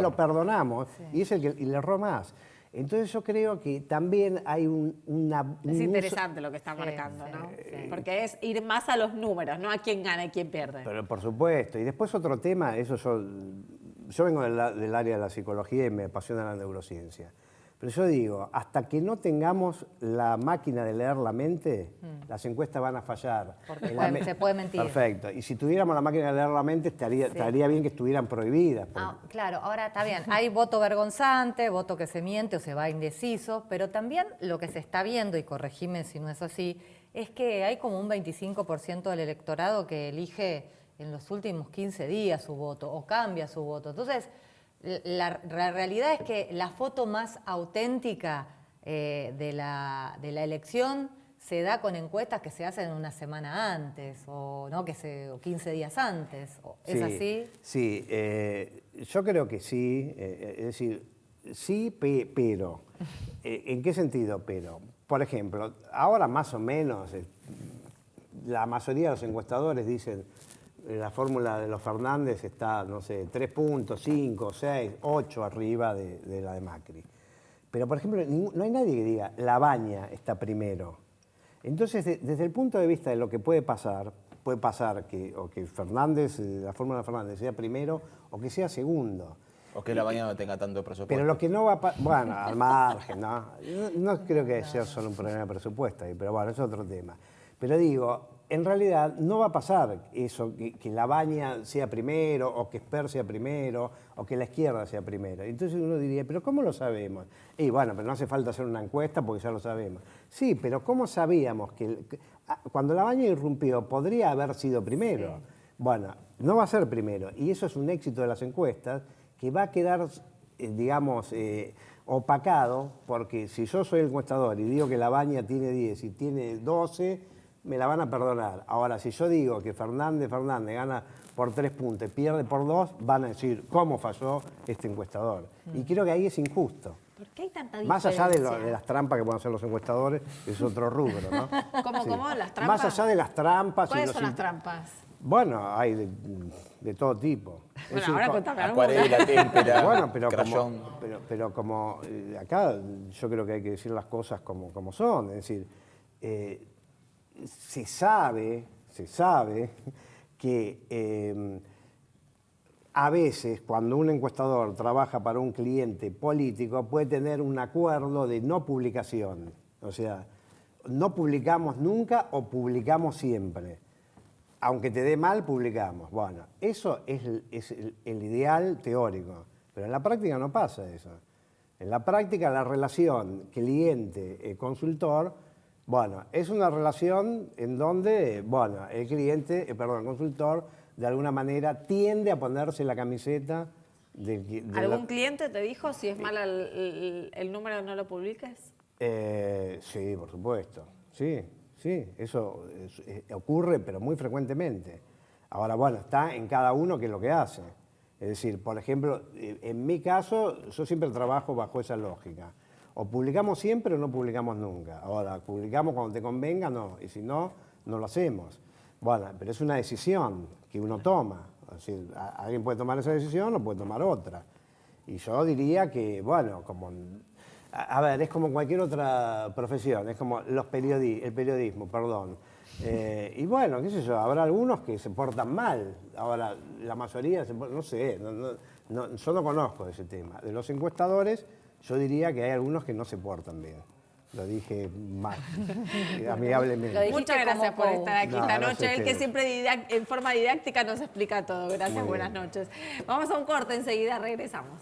lo perdonamos, sí. Y es el que le erró más. Entonces yo creo que también hay es interesante lo que está marcando, ¿no? Sí. Porque es ir más a los números, no a quién gana y quién pierde. Pero por supuesto. Y después otro tema, yo vengo del área de la psicología y me apasiona la neurociencia. Pero yo digo, hasta que no tengamos la máquina de leer la mente, las encuestas van a fallar. Porque se puede mentir. Perfecto. Y si tuviéramos la máquina de leer la mente, estaría bien que estuvieran prohibidas. Claro, ahora está bien. Hay voto vergonzante, voto que se miente o se va indeciso, pero también lo que se está viendo, y corregime si no es así, es que hay como un 25% del electorado que elige en los últimos 15 días su voto o cambia su voto. Entonces, la realidad es que la foto más auténtica de la elección se da con encuestas que se hacen una semana antes o 15 días antes. ¿Es así? Sí, yo creo que sí. Es decir, sí, pero. ¿En qué sentido pero? Por ejemplo, ahora más o menos la mayoría de los encuestadores dicen la fórmula de los Fernández está, no sé, 3 puntos, 5, 6, 8 arriba de la de Macri. Pero, por ejemplo, no hay nadie que diga la Baña está primero. Entonces, desde el punto de vista de lo que puede pasar que Fernández, la fórmula de Fernández sea primero o que sea segundo. O que la Baña no tenga tanto presupuesto. Pero lo que no va a pasar, bueno, al margen, ¿no? No creo que sea solo un problema de presupuesto, pero bueno, es otro tema. Pero digo, en realidad no va a pasar eso, que la Baña sea primero, o que Esper sea primero, o que la izquierda sea primero. Entonces uno diría, ¿pero cómo lo sabemos? Y bueno, pero no hace falta hacer una encuesta porque ya lo sabemos. Sí, pero ¿cómo sabíamos que cuando la Baña irrumpió podría haber sido primero? Sí. Bueno, no va a ser primero. Y eso es un éxito de las encuestas que va a quedar, digamos, opacado, porque si yo soy el encuestador y digo que la Baña tiene 10 y tiene 12... me la van a perdonar. Ahora, si yo digo que Fernández gana por 3 puntos, pierde por 2, van a decir cómo falló este encuestador. Y creo que ahí es injusto. ¿Por qué hay tanta Más diferencia? allá de las trampas que pueden hacer los encuestadores, es otro rubro, ¿no? ¿Cómo? ¿Las trampas? Más allá de las trampas. ¿Cuáles son las trampas? Bueno, hay de todo tipo. Es Bueno, decir, ahora co- contame alguna. Acuarela, témpera, Bueno, crayón. pero como acá yo creo que hay que decir las cosas como son. Es decir, se sabe que a veces cuando un encuestador trabaja para un cliente político puede tener un acuerdo de no publicación. O sea, no publicamos nunca o publicamos siempre. Aunque te dé mal, publicamos. Bueno, eso es el ideal teórico, pero en la práctica no pasa eso. En la práctica la relación cliente-consultor, bueno, es una relación en donde, bueno, el consultor, de alguna manera tiende a ponerse la camiseta ¿Algún cliente te dijo si es mal el número no lo publiques? Sí, por supuesto. Sí, eso ocurre, pero muy frecuentemente. Ahora, bueno, está en cada uno qué es lo que hace. Es decir, por ejemplo, en mi caso, yo siempre trabajo bajo esa lógica. O publicamos siempre o no publicamos nunca. Ahora, publicamos cuando te convenga, no. Y si no, no lo hacemos. Bueno, pero es una decisión que uno toma. Es decir, alguien puede tomar esa decisión o puede tomar otra. Y yo diría que, bueno, como... A ver, es como cualquier otra profesión, es como el periodismo, perdón. Y bueno, qué sé yo, habrá algunos que se portan mal. Ahora, la mayoría, no sé, yo no conozco ese tema. De los encuestadores, yo diría que hay algunos que no se portan bien. Lo dije mal, amigablemente. Lo dijiste Muchas gracias como por estar aquí No, esta gracias noche. a Él que ustedes. siempre en forma didáctica nos explica todo. Gracias, Muy buenas bien. noches. Vamos a un corte, enseguida regresamos.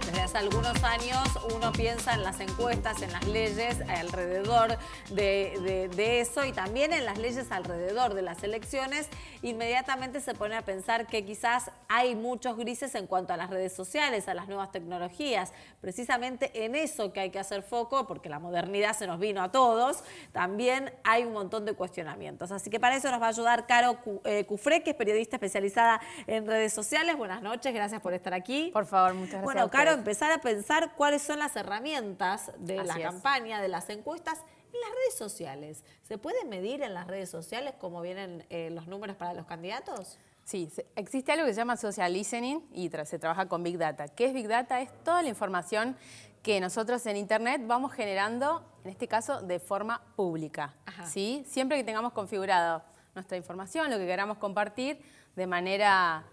Desde hace algunos años uno piensa en las encuestas, en las leyes alrededor de eso y también en las leyes alrededor de las elecciones. Inmediatamente se pone a pensar que quizás hay muchos grises en cuanto a las redes sociales, a las nuevas tecnologías. Precisamente en eso que hay que hacer foco, porque la modernidad se nos vino a todos, también hay un montón de cuestionamientos. Así que para eso nos va a ayudar Caro Cufré, que es periodista especializada en redes sociales. Buenas noches, gracias por estar aquí. Por favor, muchas gracias. Bueno, a ustedes. Caro, empezar a pensar cuáles son las herramientas de la Así es. campaña, de las encuestas en las redes sociales. ¿Se puede medir en las redes sociales cómo vienen los números para los candidatos? Sí, existe algo que se llama social listening y se trabaja con Big Data. ¿Qué es Big Data? Es toda la información que nosotros en Internet vamos generando, en este caso, de forma pública. Ajá. ¿Sí? Siempre que tengamos configurado nuestra información, lo que queramos compartir, de manera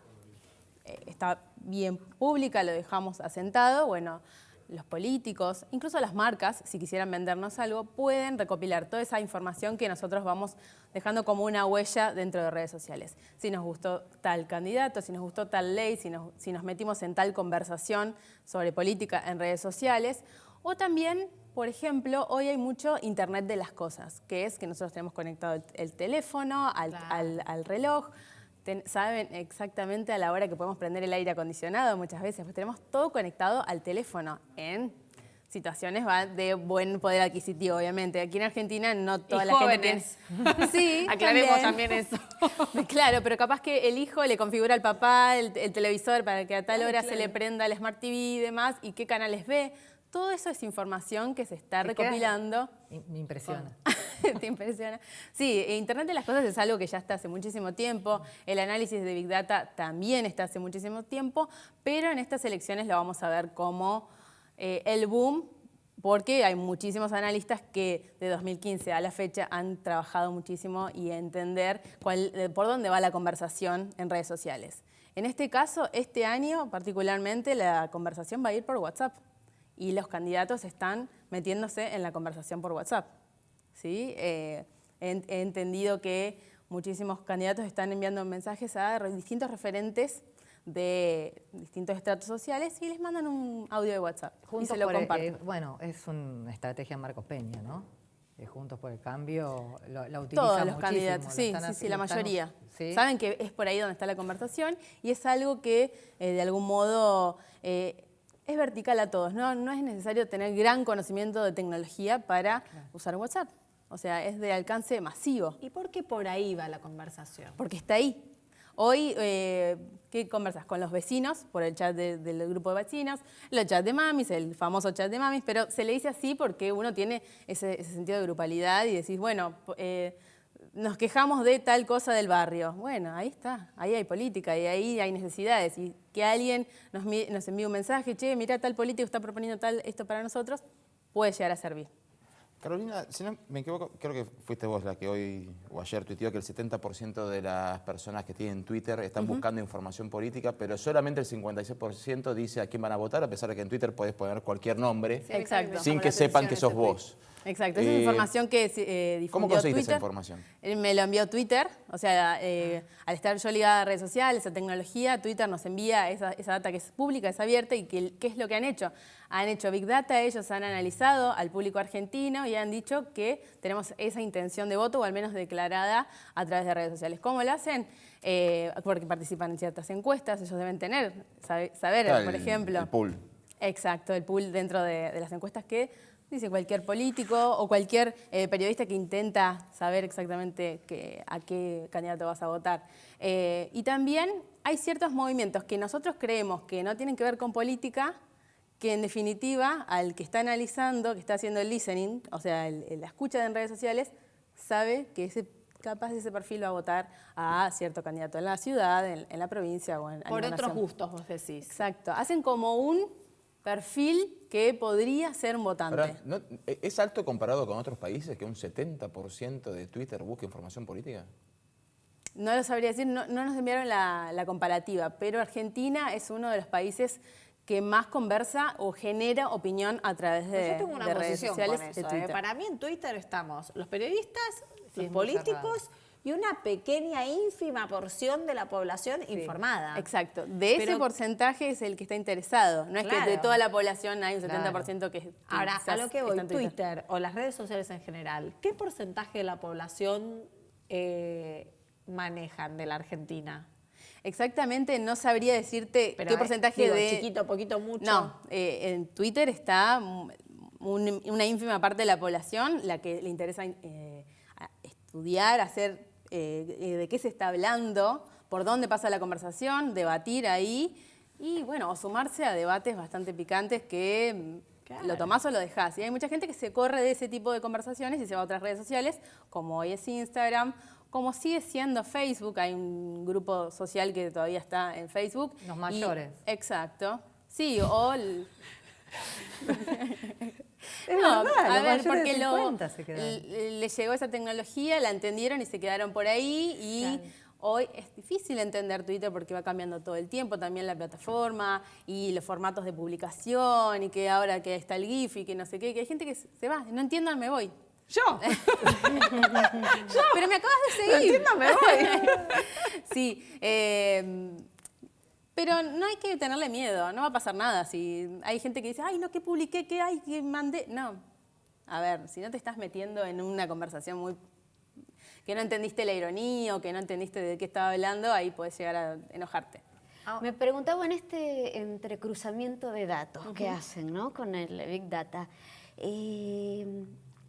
está bien pública, lo dejamos asentado, bueno, los políticos, incluso las marcas, si quisieran vendernos algo, pueden recopilar toda esa información que nosotros vamos dejando como una huella dentro de redes sociales. Si nos gustó tal candidato, si nos gustó tal ley, si nos metimos en tal conversación sobre política en redes sociales. O también, por ejemplo, hoy hay mucho Internet de las cosas, que es que nosotros tenemos conectado el teléfono al reloj. Saben exactamente a la hora que podemos prender el aire acondicionado muchas veces, pues tenemos todo conectado al teléfono en situaciones de buen poder adquisitivo, obviamente. Aquí en Argentina no toda Y la jóvenes. gente tiene... Sí, Aclaremos también eso. Claro, pero capaz que el hijo le configura al papá el televisor para que a tal hora se le prenda el Smart TV y demás, y qué canales ve. Todo eso es información que se está ¿Te quedas? recopilando. Me impresiona. ¿Te impresiona? Sí, Internet de las cosas es algo que ya está hace muchísimo tiempo. El análisis de Big Data también está hace muchísimo tiempo, pero en estas elecciones lo vamos a ver como el boom, porque hay muchísimos analistas que de 2015 a la fecha han trabajado muchísimo y entender por dónde va la conversación en redes sociales. En este caso, este año particularmente, la conversación va a ir por WhatsApp y los candidatos están metiéndose en la conversación por WhatsApp. ¿Sí? He entendido que muchísimos candidatos están enviando mensajes a distintos referentes de distintos estratos sociales y les mandan un audio de WhatsApp y Juntos se lo comparten. bueno, es una estrategia Marcos Peña, ¿no? Juntos por el Cambio la utilizan Todos los muchísimo, candidatos, sí, lo están sí, la mayoría. ¿sí? Saben que es por ahí donde está la conversación y es algo que de algún modo es vertical a todos. No es necesario tener gran conocimiento de tecnología para usar WhatsApp. O sea, es de alcance masivo. ¿Y por qué por ahí va la conversación? Porque está ahí. Hoy, ¿qué conversas? Con los vecinos, por el chat del grupo de vecinos, los chats de mamis, el famoso chat de mamis, pero se le dice así porque uno tiene ese sentido de grupalidad y decís, bueno, nos quejamos de tal cosa del barrio. Bueno, ahí está, ahí hay política y ahí hay necesidades. Y que alguien nos envíe un mensaje, che, mirá, tal político está proponiendo esto para nosotros, puede llegar a servir. Carolina, si no me equivoco, creo que fuiste vos la que hoy o ayer tuiteó que el 70% de las personas que tienen Twitter están buscando información política, pero solamente el 56% dice a quién van a votar, a pesar de que en Twitter podés poner cualquier nombre Exacto. sin que sepan que sos vos. Exacto, esa es información que difundió ¿Cómo conseguiste Twitter. esa información? Me lo envió Twitter, o sea, al estar yo ligada a redes sociales, a tecnología, Twitter nos envía esa data que es pública, es abierta y ¿qué es lo que han hecho? Han hecho Big Data, ellos han analizado al público argentino y han dicho que tenemos esa intención de voto o al menos declarada a través de redes sociales. ¿Cómo lo hacen? Porque participan en ciertas encuestas, ellos deben saber, por ejemplo. El pool. Exacto, el pool dentro de las encuestas que dice cualquier político o cualquier periodista que intenta saber exactamente a qué candidato vas a votar. Y también hay ciertos movimientos que nosotros creemos que no tienen que ver con política, que en definitiva al que está analizando, que está haciendo el listening, o sea, la escucha en redes sociales, sabe que capaz de ese perfil va a votar a cierto candidato en la ciudad, en la provincia o en Por la otros nación. gustos, vos decís. Exacto. Hacen como un perfil que podría ser un votante. Ahora, ¿es alto comparado con otros países que un 70% de Twitter busca información política? No lo sabría decir, no nos enviaron la comparativa, pero Argentina es uno de los países que más conversa o genera opinión a través de, Yo tengo una de redes posición sociales, con de eso. Twitter. Para mí en Twitter estamos los periodistas, Sí, los es muy políticos cerrado. y una pequeña, ínfima porción de la población informada. Exacto. De ese Pero- porcentaje es el que está interesado. No es que de Claro. toda la población hay un Claro. 70% que Ahora, quizás a lo que voy, está en Twitter o las redes sociales en general, ¿qué porcentaje de la población manejan de la Argentina? Exactamente, no sabría decirte Pero, qué porcentaje digo, de... chiquito, poquito, mucho. No, en Twitter está una ínfima parte de la población la que le interesa estudiar, hacer de qué se está hablando, por dónde pasa la conversación, debatir ahí y, bueno, o sumarse a debates bastante picantes que Claro. lo tomás o lo dejás. Y hay mucha gente que se corre de ese tipo de conversaciones y se va a otras redes sociales, como hoy es Instagram, como sigue siendo Facebook. Hay un grupo social que todavía está en Facebook. Los mayores. Exacto. Sí, o... Es verdad, los a ver, mayores de porque 50 se quedaron. les llegó esa tecnología, la entendieron y se quedaron por ahí y hoy es difícil entender Twitter porque va cambiando todo el tiempo, también la plataforma y los formatos de publicación y que ahora que está el GIF y que no sé qué, que hay gente que se va, no entiendan, me voy. Yo. Pero me acabas de seguir. No entiendo, me voy. Sí, pero no hay que tenerle miedo, no va a pasar nada. Si hay gente que dice, ay, no, ¿qué publiqué? ¿Qué hay? ¿Qué mandé? No. A ver, si no te estás metiendo en una conversación que no entendiste la ironía o que no entendiste de qué estaba hablando, ahí puedes llegar a enojarte. Me preguntaba en este entrecruzamiento de datos que hacen, ¿no? Con el Big Data.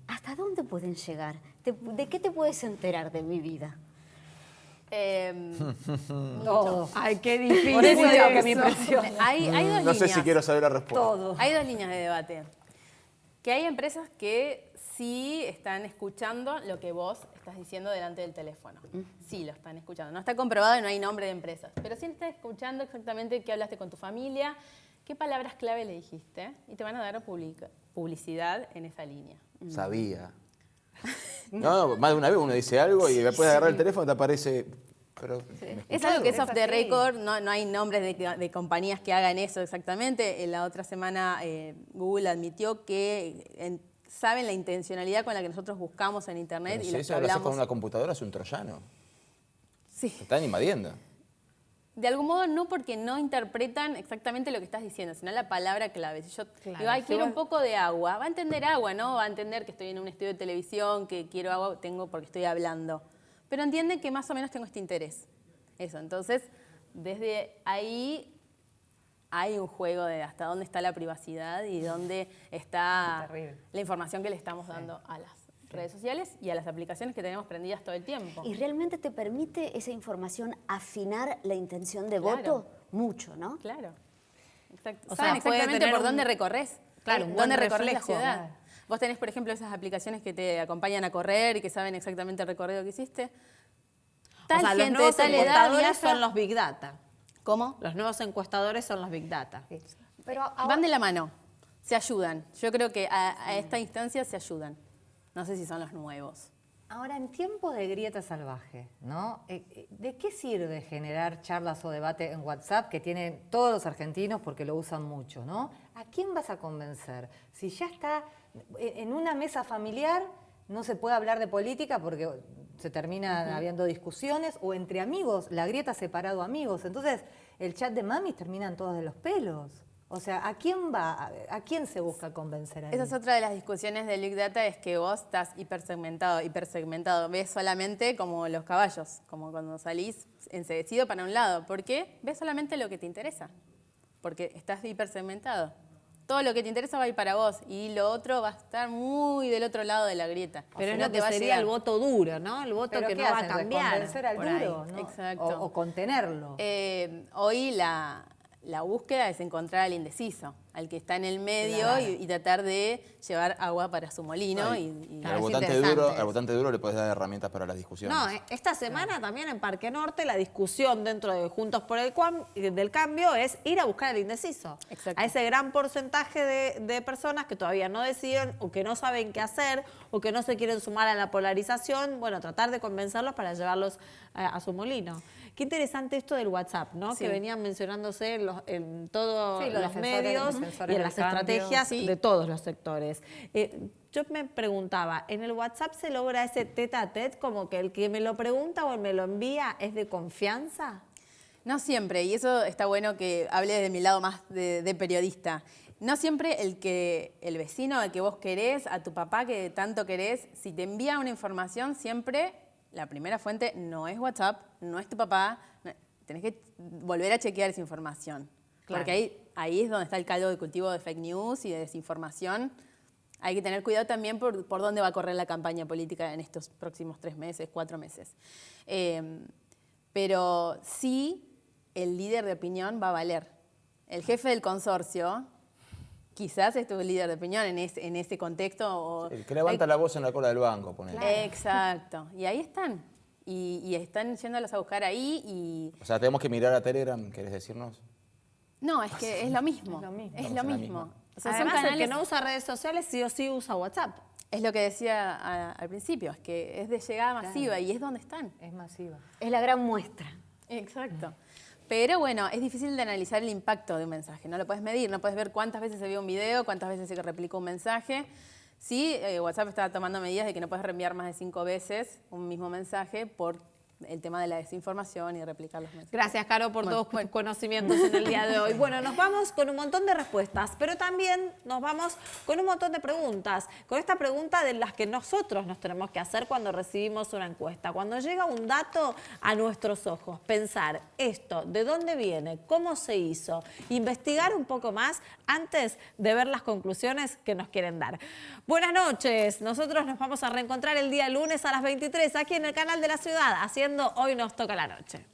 ¿Hasta dónde pueden llegar? ¿De qué te puedes enterar de mi vida? Todo. Ay, qué difícil. Por eso digo que eso. me impresiona. Hay dos No líneas. sé si quiero saber la respuesta. Todo. Hay dos líneas de debate. Que hay empresas que sí están escuchando lo que vos estás diciendo delante del teléfono. Sí lo están escuchando. No está comprobado y no hay nombre de empresas. Pero sí están escuchando exactamente qué hablaste con tu familia, qué palabras clave le dijiste y te van a dar publicidad en esa línea. Sabía. No, más de una vez uno dice algo y después de agarrar el teléfono te aparece... Pero, ¿me Es algo que es Es off the así. record, no hay nombres de compañías que hagan eso exactamente. La otra semana Google admitió que saben la intencionalidad con la que nosotros buscamos en Internet Pero y si lo que eso lo haces con hablamos. una computadora es un troyano. Sí. Te están invadiendo. de algún modo no porque no interpretan exactamente lo que estás diciendo, sino la palabra clave. Si yo digo, ay, quiero un poco de agua, va a entender agua, ¿no? Va a entender que estoy en un estudio de televisión, que quiero agua, tengo porque estoy hablando. Pero entiende que más o menos tengo este interés. Eso, entonces, desde ahí hay un juego de hasta dónde está la privacidad y dónde está la información que le estamos dando a las redes sociales y a las aplicaciones que tenemos prendidas todo el tiempo. ¿Y realmente te permite esa información afinar la intención de voto? Mucho, ¿no? Claro. Exacto. O Saben sea, puede exactamente tener por un- dónde recorres. Claro, un buen dónde recorres la reflejo. ciudad. Claro. Vos tenés, por ejemplo, esas aplicaciones que te acompañan a correr y que saben exactamente el recorrido que hiciste. Tal O sea, los gente de nuevos tal edad encuestadores viaja- son los Big Data. ¿Cómo? Los nuevos encuestadores son los Big Data. Pero Van de la mano, se ayudan. Yo creo que a esta instancia se ayudan. No sé si son los nuevos. ahora, en tiempos de grieta salvaje, ¿no? ¿De qué sirve generar charlas o debate en WhatsApp que tienen todos los argentinos porque lo usan mucho, ¿no? ¿A quién vas a convencer? Si ya está en una mesa familiar, no se puede hablar de política porque se termina habiendo discusiones, o entre amigos, la grieta ha separado amigos. Entonces, el chat de mamis terminan todos de los pelos. O sea, ¿a quién va? ¿A quién se busca convencer ahí? Esa es otra de las discusiones del Big Data, es que vos estás hipersegmentado. Ves solamente como los caballos, como cuando salís enseguecido para un lado. ¿Por qué? Ves solamente lo que te interesa, porque estás hipersegmentado. Todo lo que te interesa va a ir para vos y lo otro va a estar muy del otro lado de la grieta. Pero O es sea, lo que va a sería llegar. el voto duro, ¿no? El voto ¿Pero que qué no va a hacen? cambiar. ¿Convencer al por ahí. duro? ¿no? Exacto. O contenerlo. Hoy la búsqueda es encontrar al indeciso, al que está en el medio y tratar de llevar agua para su molino. Claro, Al es votante interesante duro le puedes dar herramientas para las discusiones. No, esta semana también en Parque Norte la discusión dentro de Juntos por el del Cambio es ir a buscar al indeciso. Exacto. A ese gran porcentaje de personas que todavía no deciden o que no saben qué hacer o que no se quieren sumar a la polarización, bueno, tratar de convencerlos para llevarlos a su molino. Qué interesante esto del WhatsApp, ¿no? Sí. Que venían mencionándose en todos Sí, los los defensores- medios defensores y en del las cambio. estrategias Sí. de todos los sectores. Yo me preguntaba, ¿en el WhatsApp se logra ese tete a tete como que el que me lo pregunta o me lo envía es de confianza? No siempre, y eso está bueno que hable de mi lado más de periodista. No siempre el vecino al que vos querés, a tu papá que tanto querés, si te envía una información, siempre la primera fuente no es WhatsApp, no es tu papá. Tenés que volver a chequear esa información. Claro. Porque ahí es donde está el caldo de cultivo de fake news y de desinformación. Hay que tener cuidado también por dónde va a correr la campaña política en estos próximos 3 meses, 4 meses. Pero sí, el líder de opinión va a valer. El jefe del consorcio quizás es tu líder de opinión en ese contexto. El que levanta la voz en la cola del banco, ponele. Exacto. Y ahí están. Y están yéndolos a buscar ahí y... O sea, tenemos que mirar a Telegram, ¿querés decirnos? No, es que es lo mismo. Es lo mismo. Es Estamos lo en la mismo. misma. O sea, Además, son el que canales... no usa redes sociales sí o sí usa WhatsApp. Es lo que decía al principio, es que es de llegada masiva y es donde están. Es masiva. Es la gran muestra. Exacto. Pero bueno, es difícil de analizar el impacto de un mensaje. No lo puedes medir, no puedes ver cuántas veces se vio un video, cuántas veces se replicó un mensaje. Sí, WhatsApp está tomando medidas de que no puedes reenviar más de 5 veces un mismo mensaje por el tema de la desinformación y replicar los mensajes. Gracias, Caro, por Bueno, todos tus conocimientos en el día de hoy. Bueno, nos vamos con un montón de respuestas, pero también nos vamos con un montón de preguntas. Con esta pregunta de las que nosotros nos tenemos que hacer cuando recibimos una encuesta. Cuando llega un dato a nuestros ojos, pensar esto, ¿de dónde viene? ¿Cómo se hizo? Investigar un poco más antes de ver las conclusiones que nos quieren dar. Buenas noches. Nosotros nos vamos a reencontrar el día lunes a las 23 aquí en el canal de la ciudad, haciendo Hoy Nos Toca la Noche.